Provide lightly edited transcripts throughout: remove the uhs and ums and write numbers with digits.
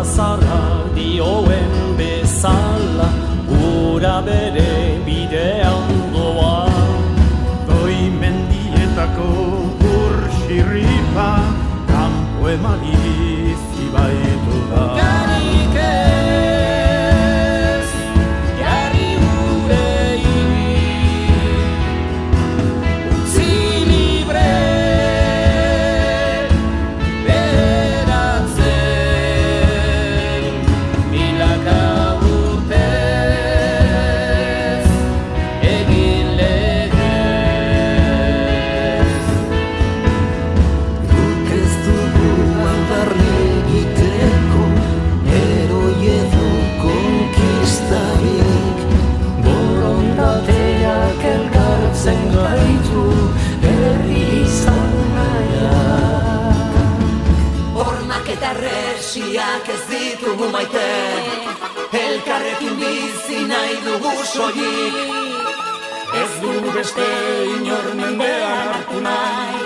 zara dioen bezala, ura bere bidea ondoa. Goi mendietako urxirripa, kanpo emaliz ibaitu da. Garik ez, jarri urei, utzi libre, beratzen, milaka urtez, egin legez. Guk ez dugu aldarri egiteko, heroi edo konkistarik. Borondateak elkartzen gaitu, herri izan nahiak. Hormak eta resiak ez ditugu maite, elkarrekin bizi nahi dugu soilik. Ez du beste inor mendean hartu nahi,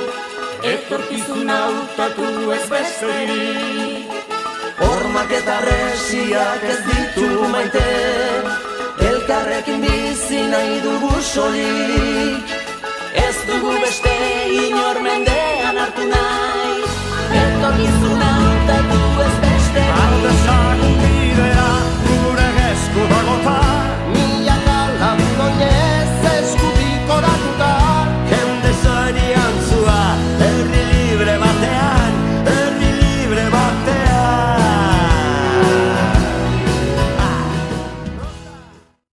etorkizuna hautatu ez besterik. Hormak eta resiak ez ditugu maite, elkarrekin bizi nahi dugu soilik.